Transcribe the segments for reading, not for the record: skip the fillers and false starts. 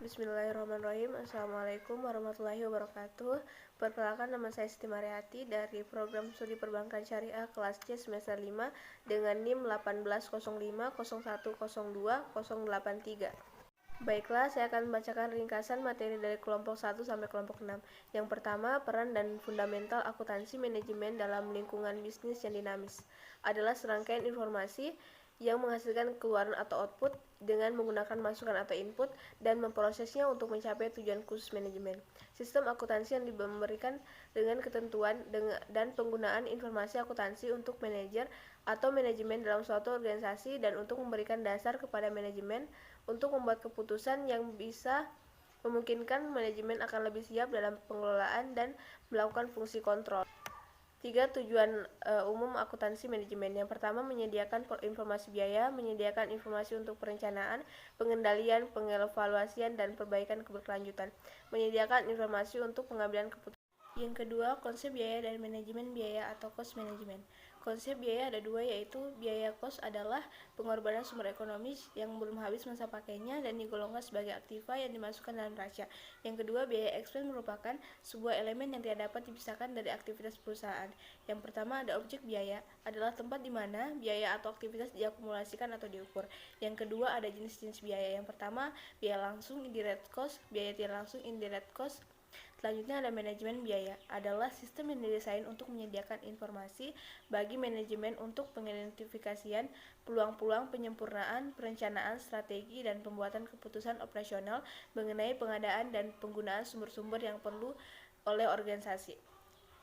Bismillahirrahmanirrahim. Assalamualaikum warahmatullahi wabarakatuh. Perkenalkan, nama saya Siti Mariati dari Program Studi Perbankan Syariah kelas C semester 5 dengan NIM 18050102083. Baiklah, saya akan membacakan ringkasan materi dari kelompok 1 sampai kelompok 6. Yang pertama, peran dan fundamental akuntansi manajemen dalam lingkungan bisnis yang dinamis adalah serangkaian informasi yang menghasilkan keluaran atau output dengan menggunakan masukan atau input dan memprosesnya untuk mencapai tujuan khusus manajemen. Sistem akuntansi yang diberikan dengan ketentuan dan penggunaan informasi akuntansi untuk manajer atau manajemen dalam suatu organisasi dan untuk memberikan dasar kepada manajemen untuk membuat keputusan yang bisa memungkinkan manajemen akan lebih siap dalam pengelolaan dan melakukan fungsi kontrol. 3 tujuan umum akuntansi manajemen. Yang pertama, menyediakan informasi biaya, menyediakan informasi untuk perencanaan, pengendalian, pengevaluasian, dan perbaikan keberkelanjutan, menyediakan informasi untuk pengambilan keputusan. Yang kedua, konsep biaya dan manajemen biaya atau cost management. Konsep biaya ada dua, yaitu biaya cost adalah pengorbanan sumber ekonomi yang belum habis masa pakainya dan digolongkan sebagai aktiva yang dimasukkan dalam neraca. Yang kedua, biaya expense merupakan sebuah elemen yang tidak dapat dipisahkan dari aktivitas perusahaan. Yang pertama, ada objek biaya, adalah tempat di mana biaya atau aktivitas diakumulasikan atau diukur. Yang kedua, ada jenis-jenis biaya. Yang pertama, biaya langsung indirect cost, biaya tidak langsung indirect cost. Selanjutnya ada manajemen biaya, adalah sistem yang didesain untuk menyediakan informasi bagi manajemen untuk pengidentifikasian peluang-peluang penyempurnaan, perencanaan, strategi, dan pembuatan keputusan operasional mengenai pengadaan dan penggunaan sumber-sumber yang perlu oleh organisasi.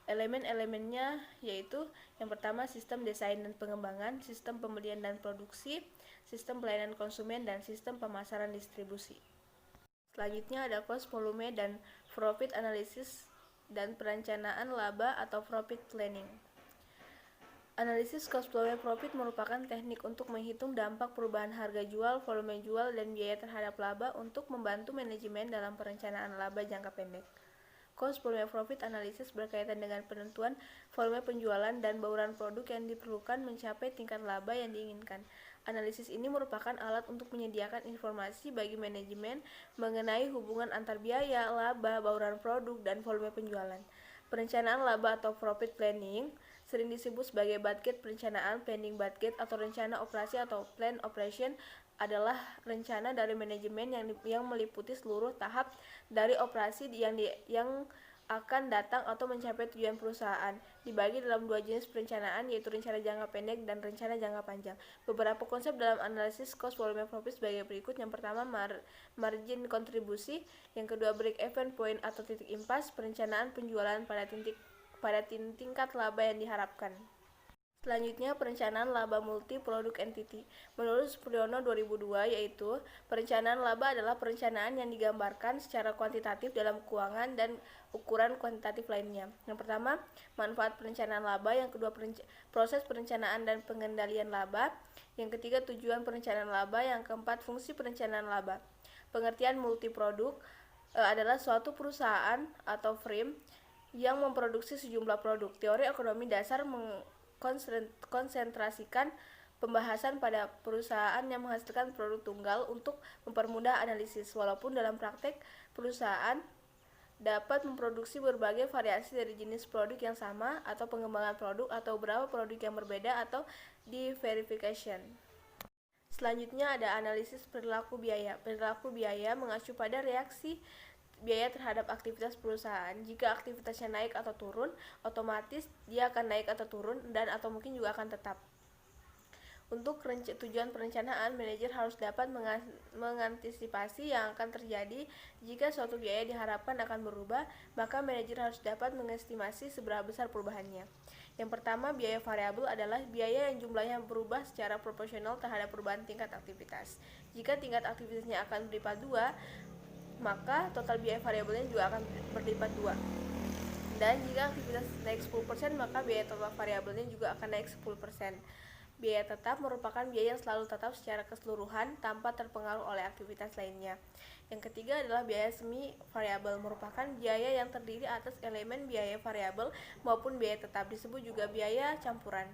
Elemen-elemennya yaitu yang pertama, sistem desain dan pengembangan, sistem pembelian dan produksi, sistem pelayanan konsumen, dan sistem pemasaran distribusi. Selanjutnya ada cost, volume, dan profit analysis dan perencanaan laba atau profit planning. Analisis cost, volume, profit merupakan teknik untuk menghitung dampak perubahan harga jual, volume jual, dan biaya terhadap laba untuk membantu manajemen dalam perencanaan laba jangka pendek. Cost, volume, profit analysis berkaitan dengan penentuan volume penjualan dan bauran produk yang diperlukan mencapai tingkat laba yang diinginkan. Analisis ini merupakan alat untuk menyediakan informasi bagi manajemen mengenai hubungan antar biaya, laba, bauran produk, dan volume penjualan. Perencanaan laba atau profit planning sering disebut sebagai budget perencanaan, planning budget, atau rencana operasi atau plan operation adalah rencana dari manajemen yang meliputi seluruh tahap dari operasi yang akan datang atau mencapai tujuan perusahaan. Dibagi dalam dua jenis perencanaan, yaitu rencana jangka pendek dan rencana jangka panjang. Beberapa konsep dalam analisis cost, volume, profit sebagai berikut. Yang pertama, margin kontribusi. Yang kedua, break even point atau titik impas, perencanaan penjualan pada tingkat laba yang diharapkan. Selanjutnya, perencanaan laba multi produk entity. Menurut Supriyono 2002, yaitu perencanaan laba adalah perencanaan yang digambarkan secara kuantitatif dalam keuangan dan ukuran kuantitatif lainnya. Yang pertama, manfaat perencanaan laba. Yang kedua, proses perencanaan dan pengendalian laba. Yang ketiga, tujuan perencanaan laba. Yang keempat, fungsi perencanaan laba. Pengertian multi produk adalah suatu perusahaan atau firm yang memproduksi sejumlah produk. Teori ekonomi dasar konsentrasikan pembahasan pada perusahaan yang menghasilkan produk tunggal untuk mempermudah analisis, walaupun dalam praktek perusahaan dapat memproduksi berbagai variasi dari jenis produk yang sama atau pengembangan produk atau beberapa produk yang berbeda atau diverification. Selanjutnya ada analisis perilaku biaya. Perilaku biaya mengacu pada reaksi biaya terhadap aktivitas perusahaan. Jika aktivitasnya naik atau turun, otomatis dia akan naik atau turun dan atau mungkin juga akan tetap. Untuk tujuan perencanaan, manajer harus dapat mengantisipasi yang akan terjadi. Jika suatu biaya diharapkan akan berubah, maka manajer harus dapat mengestimasi seberapa besar perubahannya. Yang pertama, biaya variabel adalah biaya yang jumlahnya berubah secara proporsional terhadap perubahan tingkat aktivitas. Jika tingkat aktivitasnya akan berlipat 2, maka total biaya variabelnya juga akan berlipat 2. Dan jika aktivitas naik 10%, maka biaya total variabelnya juga akan naik 10%. Biaya tetap merupakan biaya yang selalu tetap secara keseluruhan tanpa terpengaruh oleh aktivitas lainnya. Yang ketiga adalah biaya semi variabel, merupakan biaya yang terdiri atas elemen biaya variabel maupun biaya tetap, disebut juga biaya campuran.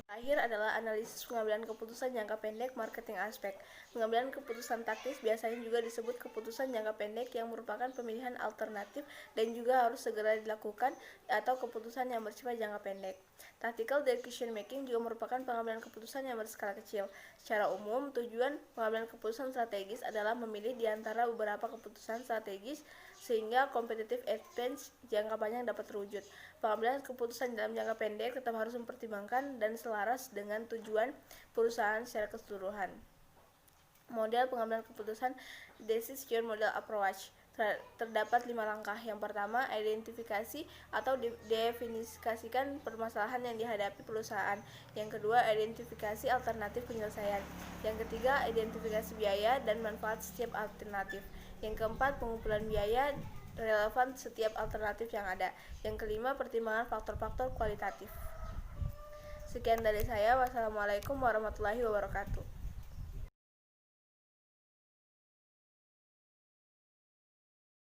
Akhir adalah analisis pengambilan keputusan jangka pendek marketing aspek. Pengambilan keputusan taktis biasanya juga disebut keputusan jangka pendek yang merupakan pemilihan alternatif dan juga harus segera dilakukan atau keputusan yang bersifat jangka pendek. Tactical decision making juga merupakan pengambilan keputusan yang berskala kecil. Secara umum, tujuan pengambilan keputusan strategis adalah memilih di antara beberapa keputusan strategis sehingga competitive advantage jangka panjang dapat terwujud. Pengambilan keputusan dalam jangka pendek tetap harus mempertimbangkan dan selaras dengan tujuan perusahaan secara keseluruhan. Model pengambilan keputusan decision model approach. Terdapat 5 langkah. Yang pertama, identifikasi atau definisikan permasalahan yang dihadapi perusahaan. Yang kedua, identifikasi alternatif penyelesaian. Yang ketiga, identifikasi biaya dan manfaat setiap alternatif. Yang keempat, pengumpulan biaya relevan setiap alternatif yang ada. Yang kelima, pertimbangan faktor-faktor kualitatif. Sekian dari saya. Wassalamualaikum warahmatullahi wabarakatuh.